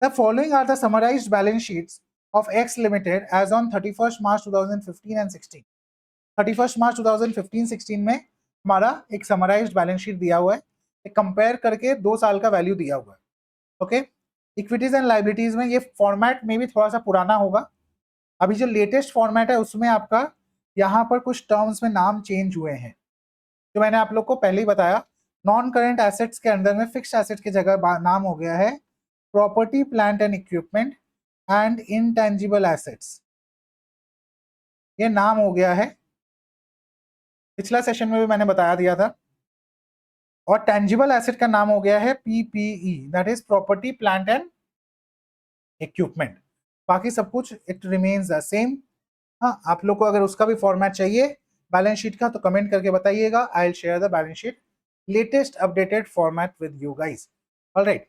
The following are the summarised balance sheets of X Limited as on 31st March 2015 and 16। 31st March 2015-16 में हमारा एक समराइज्ड बैलेंस शीट दिया हुआ है, एक कंपेयर करके 2 साल का वैल्यू दिया हुआ है। ओके, इक्विटीज एंड लाइबिलिटीज में ये फॉर्मेट में भी थोड़ा सा पुराना होगा। अभी जो लेटेस्ट फॉर्मेट है उसमें आपका यहाँ पर कुछ टर्म्स में नाम चेंज हुए हैं, जो मैंने आप लोग को पहले ही बताया। नॉन करेंट एसेट्स के अंदर में फिक्स्ड एसेट की जगह नाम हो गया है property plant and equipment and intangible assets, ये नाम हो गया है। पिछला सेशन में भी मैंने बता दिया था। और टेंजिबल एसेट का नाम हो गया है PPE, that is property plant and equipment. बाकी सब कुछ इट रिमेन्स द सेम। हाँ, आप लोग को अगर उसका भी फॉर्मेट चाहिए बैलेंस शीट का, तो कमेंट करके बताइएगा। I will share the balance sheet latest updated format with you guys. Alright,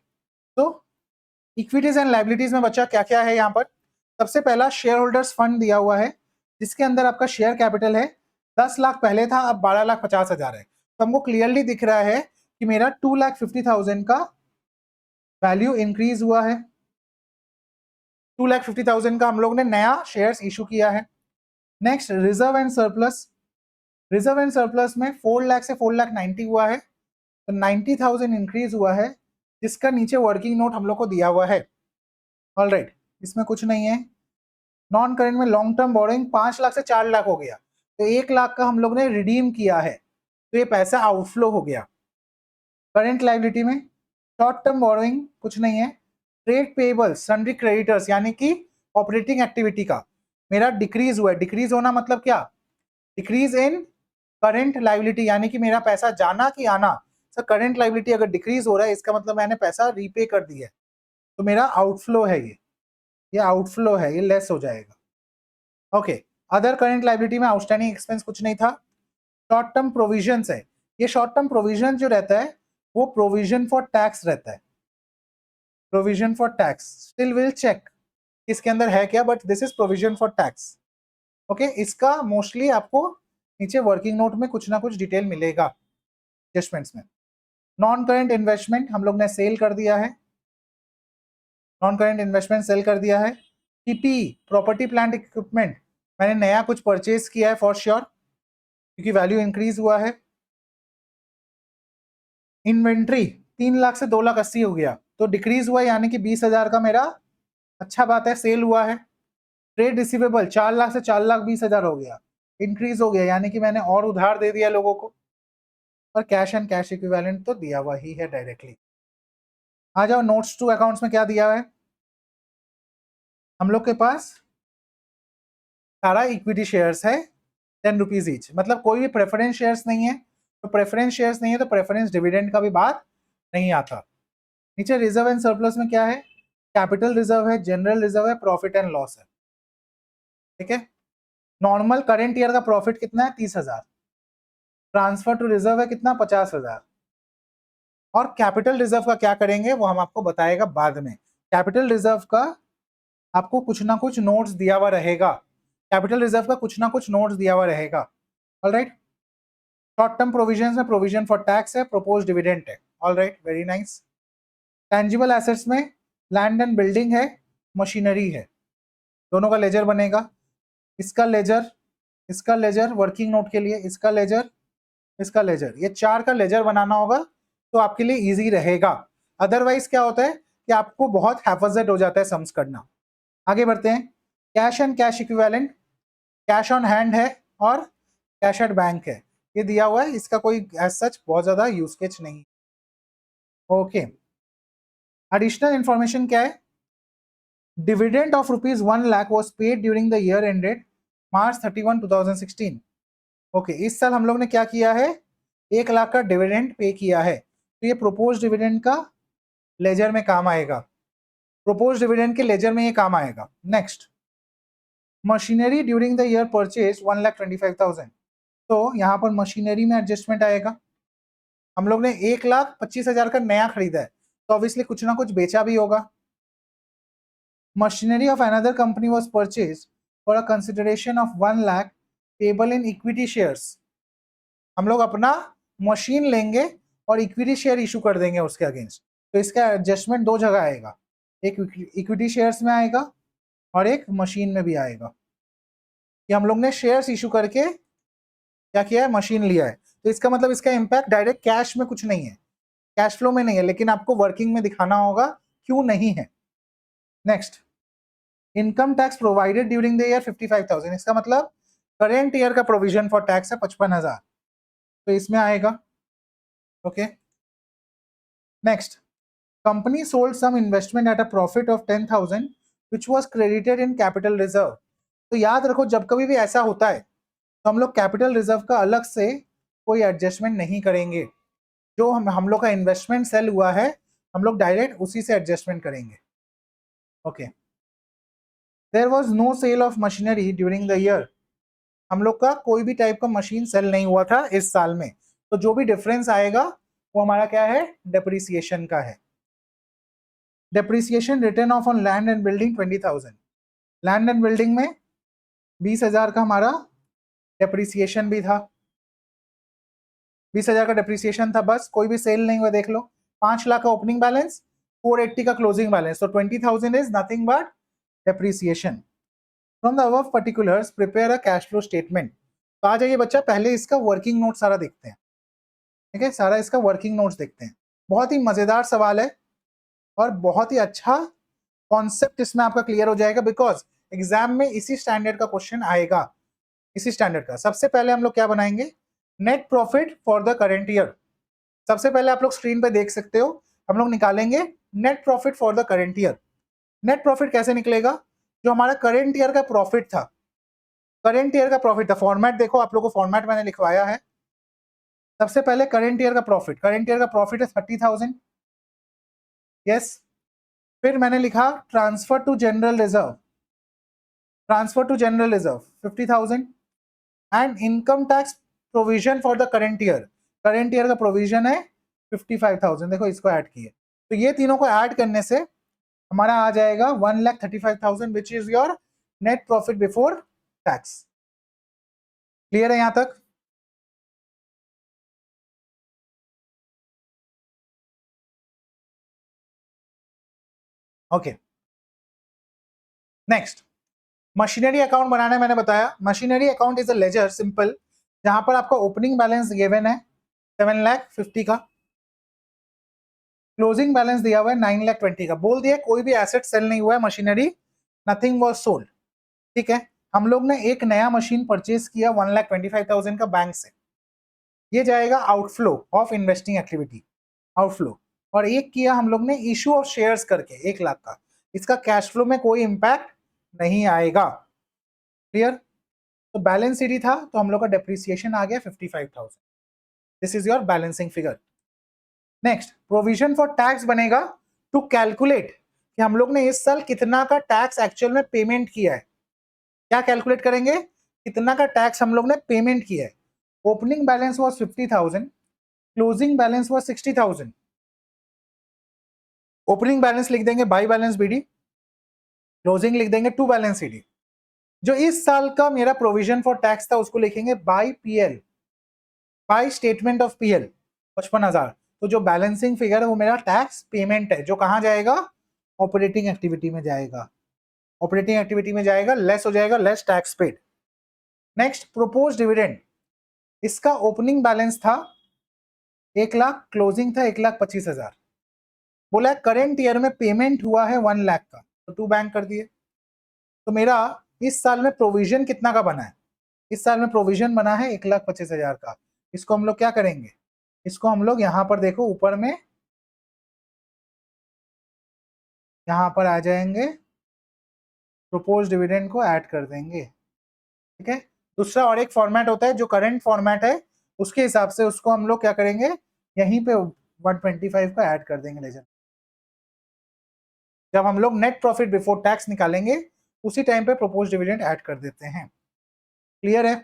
तो इक्विटीज एंड लाइबिलिटीज में बच्चा क्या क्या है यहाँ पर। सबसे पहला शेयर होल्डर्स फंड दिया हुआ है, जिसके अंदर आपका शेयर कैपिटल है 10 लाख पहले था, अब 12,50,000 है। तो हमको क्लियरली दिख रहा है कि मेरा 2,50,000 का वैल्यू इंक्रीज हुआ है। 2,50,000 का हम लोग ने नया शेयर्स इशू किया है। Next, reserve and surplus. Reserve and surplus में 4 लाख से 4,90,000 हुआ है, तो 90,000 इंक्रीज हुआ है, जिसका नीचे वर्किंग नोट हम लोग को दिया हुआ है। ऑलराइट, इसमें कुछ नहीं है। नॉन करेंट में लॉन्ग टर्म बोरोइंग 5 लाख से 4 लाख हो गया, तो 1 लाख का हम लोग ने रिडीम किया है, तो ये पैसा आउटफ्लो हो गया। करेंट लाइबिलिटी में शॉर्ट टर्म बोरोइंग कुछ नहीं है। ट्रेड पेबल्स, सन्ड्री क्रेडिटर्स, यानी कि ऑपरेटिंग एक्टिविटी का मेरा डिक्रीज हुआ है। डिक्रीज होना मतलब क्या, डिक्रीज इन करंट लाइबिलिटी, यानी कि मेरा पैसा जाना कि आना। सर, करंट लाइबिलिटी अगर डिक्रीज हो रहा है, इसका मतलब मैंने पैसा रीपे कर दिया है, तो मेरा आउटफ्लो है ये आउटफ्लो है, ये लेस हो जाएगा। ओके, अदर करंट लाइबिलिटी में आउटस्टैंडिंग एक्सपेंस कुछ नहीं था। शॉर्ट टर्म प्रोविजंस है, ये शॉर्ट टर्म प्रोविजन जो रहता है वो प्रोविजन फॉर टैक्स रहता है। Provision for tax, still will check इसके अंदर है क्या, but this is provision for tax. Okay, इसका मोस्टली आपको नीचे वर्किंग नोट में कुछ ना कुछ डिटेल मिलेगा एडजस्टमेंट्स में। नॉन करेंट इन्वेस्टमेंट हम लोग ने सेल कर दिया है, नॉन करेंट इन्वेस्टमेंट सेल कर दिया है। पीपी, प्रॉपर्टी प्लांट इक्विपमेंट, मैंने नया कुछ परचेज किया है फॉर श्योर, क्योंकि वैल्यू इंक्रीज हुआ है। इन्वेंट्री 3 लाख से 2,80,000 हो गया, तो डिक्रीज हुआ, यानी कि 20,000 का मेरा अच्छा बात है सेल हुआ है। ट्रेड रिसीवेबल 4 लाख से 4,20,000 हो गया, इंक्रीज हो गया, यानी कि मैंने और उधार दे दिया लोगों को। और कैश एंड कैश इक्विवेलेंट तो दिया हुआ ही है डायरेक्टली। आ जाओ नोट्स टू अकाउंट्स में क्या दिया हुआ है। हम लोग के पास सारा इक्विटी शेयर्स है 10 रुपीज ईच, मतलब कोई भी प्रेफरेंस शेयर्स नहीं है। तो प्रेफरेंस शेयर्स नहीं है तो प्रेफरेंस डिविडेंड का भी बात नहीं आता। नीचे रिजर्व एंड सरप्लस में क्या है, कैपिटल रिजर्व है, जनरल रिजर्व है, प्रॉफिट एंड लॉस है। ठीक है, नॉर्मल करेंट ईयर का प्रॉफिट कितना है, 30,000। ट्रांसफर टू रिजर्व है कितना, 50,000। और कैपिटल रिजर्व का क्या करेंगे वो हम आपको बताएगा बाद में। कैपिटल रिजर्व का आपको कुछ ना कुछ नोट्स दिया हुआ रहेगा, कैपिटल रिजर्व का कुछ ना कुछ नोट्स दिया हुआ रहेगा। ऑलराइट, शॉर्ट टर्म प्रोविजंस में प्रोविजन फॉर टैक्स है, प्रोपोज डिविडेंड है। Alright, very nice. Tangible assets में लैंड एंड बिल्डिंग है, मशीनरी है, दोनों का लेजर बनेगा। इसका लेजर, इसका लेजर वर्किंग नोट के लिए, इसका लेजर, इसका लेजर, ये चार का लेजर बनाना होगा तो आपके लिए इजी रहेगा। अदरवाइज क्या होता है कि आपको बहुत हैफजेट हो जाता है सम्स करना। आगे बढ़ते हैं। Cash and cash equivalent, cash on hand है और कैश एट बैंक है, ये दिया हुआ है, इसका कोई एज सच बहुत ज्यादा यूज केस नहीं। ओके, एडिशनल इंफॉर्मेशन क्या है? Dividend of ₹1 lakh was paid during the year ended March 31, 2016। Okay, इस साल हम लोग ने क्या किया है? 1 लाख का डिविडेंड पे किया है, तो ये प्रोपोज डिविडेंड का लेजर में काम आएगा, प्रोपोज डिविडेंड के लेजर में ये काम आएगा। Next, machinery during the year purchase 1,25,000, तो यहाँ पर मशीनरी में एडजस्टमेंट आएगा। हम लोग ने 1,25,000 का नया खरीदा है, तो ऑब्वियसली कुछ ना कुछ बेचा भी होगा। Machinery of another company was purchase for a consideration of 1 lakh payable in equity shares. हम लोग अपना मशीन लेंगे और इक्विटी शेयर इशू कर देंगे उसके अगेंस्ट, तो इसका एडजस्टमेंट दो जगह आएगा, एक इक्विटी शेयर्स में आएगा और एक मशीन में भी आएगा कि हम लोग ने शेयर्स इशू करके क्या किया है? मशीन लिया है। तो इसका मतलब इसका इम्पैक्ट डायरेक्ट कैश में कुछ नहीं है, कैश फ्लो में नहीं है, लेकिन आपको वर्किंग में दिखाना होगा क्यों नहीं है। Next, income tax provided during the year 55,000, इसका मतलब करेंट ईयर का प्रोविजन फॉर टैक्स है 55,000, तो इसमें आएगा। Okay, next, company sold some investment at a profit of 10,000 which was credited in capital reserve. तो याद रखो, जब कभी भी ऐसा होता है तो हम लोग कैपिटल रिजर्व का अलग से कोई एडजस्टमेंट नहीं करेंगे, जो हम लोग का इन्वेस्टमेंट सेल हुआ है हम लोग डायरेक्ट उसी से एडजस्टमेंट करेंगे। Okay, there was no sale of machinery during the year, हम लोग का कोई भी टाइप का मशीन सेल नहीं हुआ था इस साल में, तो जो भी डिफरेंस आएगा वो हमारा क्या है? डेप्रिसिएशन का है। Depreciation return of on land and building 20,000, land and building में 20,000 का हमारा डेप्रिसिएशन भी था, 20,000 का डेप्रिसिएशन था, बस कोई भी सेल नहीं हुआ। देख लो, 5 लाख का ओपनिंग बैलेंस, 480 का क्लोजिंग बैलेंस, तो 20,000 is nothing but depreciation. From the above particulars prepare a cash flow statement. तो आ जाइए बच्चा, पहले इसका वर्किंग नोट सारा देखते हैं। ठीक है, सारा इसका वर्किंग नोट्स देखते हैं। बहुत ही मजेदार सवाल है और बहुत ही अच्छा कॉन्सेप्ट इसमें आपका क्लियर हो जाएगा, बिकॉज एग्जाम में इसी स्टैंडर्ड का क्वेश्चन आएगा, इसी स्टैंडर्ड का। सबसे पहले हम लोग क्या बनाएंगे? Net profit for the current year. सबसे पहले आप लोग स्क्रीन पे देख सकते हो, हम लोग निकालेंगे net profit for the current year. Net profit कैसे निकलेगा? जो हमारा करेंट ईयर का प्रॉफिट था, करेंट ईयर का प्रॉफिट था, फॉर्मेट देखो, आप लोगों को फॉर्मेट मैंने लिखवाया है। सबसे पहले करेंट ईयर का प्रॉफिट, करेंट ईयर का प्रॉफिट है 30,000, यस। फिर मैंने लिखा transfer to general reserve, transfer to general reserve 50,000 and income tax provision for the current year, current year का प्रोविजन है 55,000, देखो इसको ऐड किए, तो ये तीनों को ऐड करने से हमारा आ जाएगा 1,35,000 which is your net profit before tax. Clear है यहां तक? ओके, नेक्स्ट, मशीनरी अकाउंट बनाना है, मैंने बताया। Machinery account is a ledger, simple, जहां पर आपका ओपनिंग बैलेंस गिवन है 7,50,000 का, क्लोजिंग बैलेंस दिया हुआ है 9,20,000 का। बोल दिया कोई भी एसेट सेल नहीं हुआ है, मशीनरी नथिंग वाज सोल्ड। ठीक है, हम लोग ने एक नया मशीन परचेज किया 1,25,000 का बैंक से, ये जाएगा outflow of investing activity, outflow. और एक किया हम लोग ने इशू ऑफ शेयर्स करके 1 लाख का, इसका कैश फ्लो में कोई इंपैक्ट नहीं आएगा। क्लियर? तो बैलेंस शीट ही था, तो हम लोग का डेप्रिसिएशन आ गया 55,000। This is your balancing figure. Next, provision for tax बनेगा टू कैलकुलेट कि हम लोग ने इस साल कितना का टैक्स एक्चुअल में पेमेंट किया है। क्या कैलकुलेट करेंगे? कितना का टैक्स हम लोग ने पेमेंट किया है। Opening balance was 50,000, closing balance was 60,000, opening balance लिख देंगे बाई बैलेंस बीडी, क्लोजिंग लिख देंगे टू बैलेंस सीडी। जो इस साल का मेरा प्रोविजन फॉर टैक्स था उसको लिखेंगे by PL, by statement of PL 55,000। तो जो बैलेंसिंग फिगर है वो मेरा टैक्स पेमेंट है, जो कहां जाएगा, ऑपरेटिंग एक्टिविटी में जाएगा। ऑपरेटिंग एक्टिविटी में जाएगा, लेस हो जाएगा, less tax paid. Next propose dividend, इसका ओपनिंग बैलेंस था 1,00,000, क्लोजिंग था 1,25,000। बोला करेंट ईयर में पेमेंट हुआ है 1,00,000 का, तो टू बैंक कर दिए। तो मेरा इस साल में प्रोविजन कितना का बना है, इस साल में प्रोविजन बना है 1,25,000 का। इसको हम लोग क्या करेंगे, इसको हम लोग यहां पर देखो ऊपर में यहां पर आ जाएंगे, प्रोपोज डिविडेंड को ऐड कर देंगे। ठीक है, दूसरा और एक फॉर्मेट होता है जो करंट फॉर्मेट है, उसके हिसाब से उसको हम लोग क्या करेंगे, यहीं पे 125 का ऐड कर देंगे लेजर। जब हम लोग नेट प्रॉफिट बिफोर टैक्स निकालेंगे उसी टाइम पे प्रोपोज डिविडेंड ऐड कर देते हैं। क्लियर है,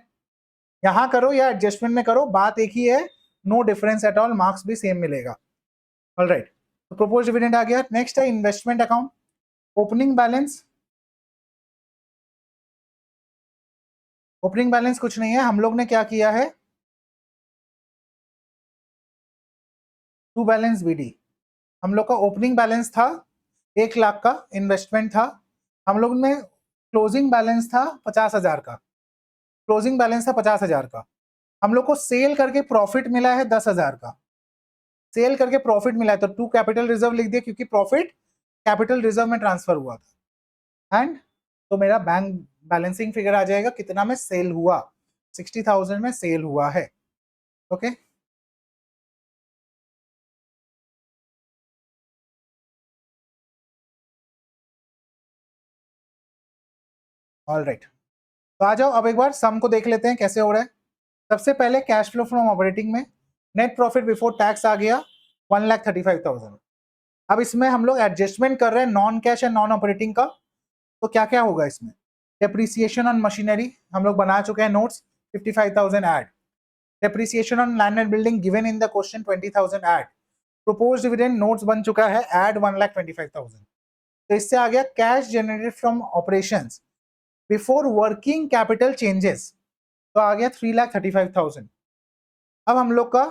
यहां करो या एडजस्टमेंट में करो, बात एक ही है, no difference at all, marks भी सेम मिलेगा। ऑलराइट, तो प्रोपोज डिविडेंड आ गया। नेक्स्ट है investment account, opening balance. Opening balance कुछ नहीं है, हम लोग ने क्या किया है, टू बैलेंस बीडी। हम लोग का ओपनिंग बैलेंस था 1,00,000 का, इन्वेस्टमेंट था, हम लोग में क्लोजिंग बैलेंस था 50,000 का, क्लोजिंग बैलेंस था 50,000 का। हम लोग को सेल करके प्रॉफिट मिला है 10,000 का, सेल करके प्रॉफिट मिला है, तो टू कैपिटल रिजर्व लिख दिया क्योंकि प्रॉफिट कैपिटल रिजर्व में ट्रांसफर हुआ था। एंड तो मेरा बैंक बैलेंसिंग फिगर आ जाएगा कितना में सेल हुआ, 60,000 में सेल हुआ है। ओके, ऑलराइट, तो आ जाओ अब एक बार सम को देख लेते हैं कैसे हो रहा है। सबसे पहले कैश फ्लो फ्रॉम ऑपरेटिंग में नेट प्रॉफिट बिफोर टैक्स आ गया 1,35,000। अब इसमें हम लोग एडजस्टमेंट कर रहे हैं non cash and non operating का, तो क्या क्या होगा इसमें, डेप्रिसिएशन ऑन मशीनरी हम लोग बना चुके हैं notes, 55,000 add, depreciation on land and building given in the question 20,000 add, propose dividend notes बन चुका है ऐड 1,25,000। तो इससे आ गया cash generated from operations before working capital changes, तो आ गया 3,35,000। अब हम लोग का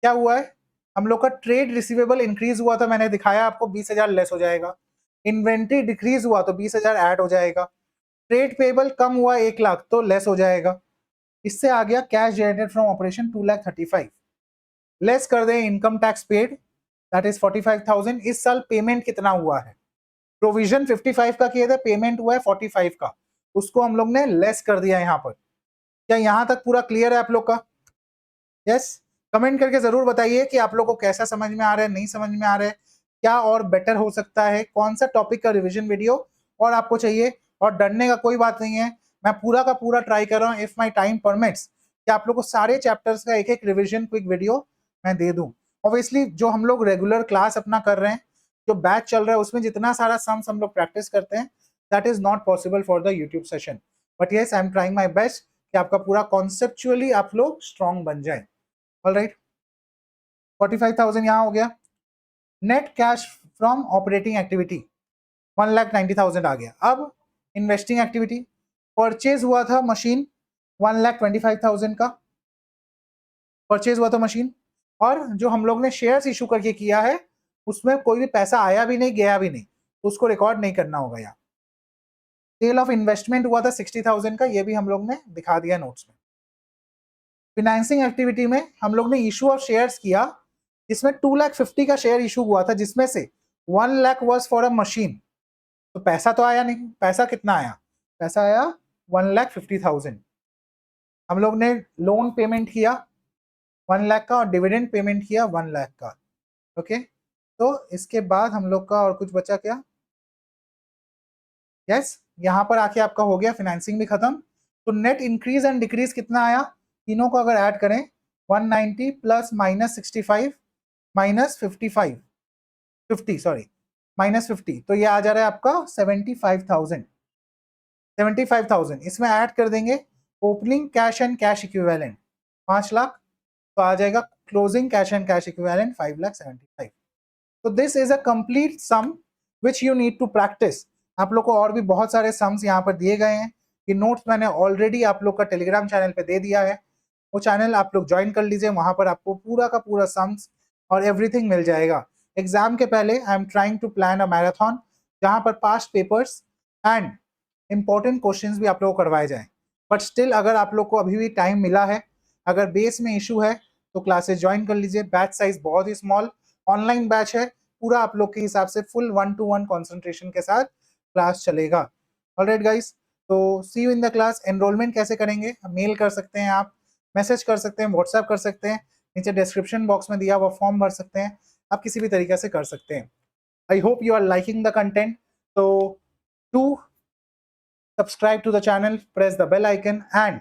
क्या हुआ है, हम लोग का ट्रेड रिसीवेबल इंक्रीज हुआ था, मैंने दिखाया आपको 20,000 लेस हो जाएगा, इन्वेंट्री डिक्रीज हुआ तो 20,000 ऐड हो जाएगा, ट्रेड पेबल कम हुआ 1,00,000 तो लेस हो जाएगा। इससे आ गया cash generated from operation 2,35,000, less कर दें income tax paid that is 45,000। इस साल पेमेंट कितना हुआ है, प्रोविजन 55 का किए थे, पेमेंट हुआ है 45 का, उसको हम लोग ने लेस कर दिया यहाँ पर। क्या यहां तक पूरा क्लियर है आप लोग का? यस, कमेंट करके जरूर बताइए कि आप लोग को कैसा समझ में आ रहा है, नहीं समझ में आ रहा है, क्या और बेटर हो सकता है, कौन सा टॉपिक का रिवीजन वीडियो और आपको चाहिए। और डरने का कोई बात नहीं है, मैं पूरा का पूरा ट्राई कर रहा हूँ इफ माई टाइम परमिट्स कि आप लोग को सारे चैप्टर्स का एक एक रिविजन क्विक वीडियो मैं दे दूं। ऑब्वियसली जो हम लोग रेगुलर क्लास अपना कर रहे हैं, जो बैच चल रहा है उसमें जितना सारा सम्स हम लोग प्रैक्टिस करते हैं that is not possible for the YouTube session, but yes I am trying my best कि आपका पूरा कॉन्सेप्चुअली आप लोग स्ट्रॉन्ग बन जाए। ऑलराइट, 45,000 यहाँ हो गया। Net cash from operating activity 1,90,000 आ गया। अब इन्वेस्टिंग एक्टिविटी, परचेज हुआ था मशीन 1,25,000 का परचेज हुआ था मशीन, और जो हम लोग ने शेयर्स इशू करके किया है उसमें कोई भी पैसा आया भी नहीं गया भी नहीं, तो उसको रिकॉर्ड नहीं करना होगा यहाँ। सेल ऑफ इन्वेस्टमेंट हुआ था 60,000 का, ये भी हम लोग ने दिखा दिया नोट्स में। फिनेंसिंग एक्टिविटी में हम लोग ने इशू ऑफ शेयर्स किया जिसमें 2,50,000 का शेयर इशू हुआ था, जिसमें से 1,00,000 वॉज फॉर अ मशीन, तो पैसा तो आया नहीं, पैसा कितना आया, पैसा आया 1,50,000। हम लोग ने लोन पेमेंट किया 1,00,000 का और डिविडेंड पेमेंट किया 1,00,000 का। ओके, तो इसके बाद हम लोग का और कुछ बचा क्या, यस यहाँ पर आके आपका हो गया फिनेंसिंग भी खत्म। तो नेट इंक्रीज एंड डिक्रीज कितना आया, तीनों को अगर ऐड करें 190 plus minus 65 minus 55 50 sorry minus 50, तो ये आ जा रहा है आपका 75,000। 75,000 इसमें ऐड कर देंगे opening cash and cash equivalent 5,00,000, तो आ जाएगा closing cash and cash equivalent 5,75,000। तो this is a complete sum which you need to practice. आप लोग को और भी बहुत सारे सम्स यहाँ पर दिए गए हैं। ये नोट्स मैंने ऑलरेडी आप लोग का टेलीग्राम चैनल पे दे दिया है, वो चैनल आप लोग ज्वाइन कर लीजिए, वहां पर आपको पूरा का पूरा सम्स और एवरीथिंग मिल जाएगा। एग्जाम के पहले I am trying to plan a marathon जहां पर past papers and important questions भी आप लोग को करवाए जाएं। बट स्टिल अगर आप लोग को अभी भी टाइम मिला है, अगर बेस में इशू है, तो क्लासेस ज्वाइन कर लीजिए। बैच साइज बहुत ही स्मॉल ऑनलाइन बैच है, पूरा आप लोग के हिसाब से फुल 1-to-1 कॉन्सेंट्रेशन के साथ क्लास चलेगा। ऑलराइट गाइस, तो see you in the class. Enrolment कैसे करेंगे? मेल कर सकते हैं आप, मैसेज कर सकते हैं, व्हाट्सएप कर सकते हैं, नीचे डिस्क्रिप्शन बॉक्स में दिया हुआ फॉर्म भर सकते हैं, आप किसी भी तरीके से कर सकते हैं। I hope you are liking the content. तो to subscribe to the channel, press the bell icon and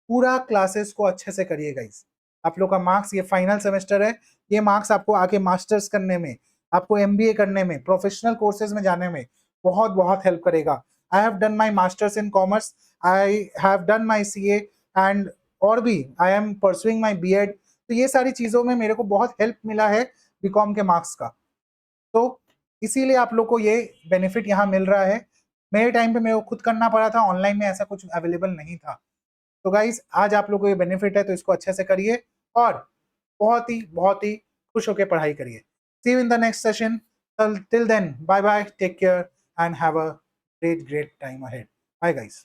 पूरा क्लासेस को अच्छे से करिए गाइस। आप लोग का मार्क्स, ये फाइनल सेमेस्टर है, ये मार्क्स आपको आगे मास्टर्स करने में, आपको एमबीए करने में, प्रोफेशनल कोर्सेज में जाने में बहुत बहुत हेल्प करेगा। I have done my masters in commerce, I have done my CA and और भी I am pursuing my BEd. तो ये सारी चीज़ों में मेरे को बहुत हेल्प मिला है बीकॉम के मार्क्स का, तो इसीलिए आप लोग को ये बेनिफिट यहाँ मिल रहा है। मेरे टाइम पे मेरे को खुद करना पड़ा था, ऑनलाइन में ऐसा कुछ अवेलेबल नहीं था। तो गाइज आज आप लोग को ये बेनिफिट है, तो इसको अच्छे से करिए और बहुत ही खुश होकर पढ़ाई करिए। See you in the next session. Till then, bye bye, take care and have a great time ahead. Bye guys.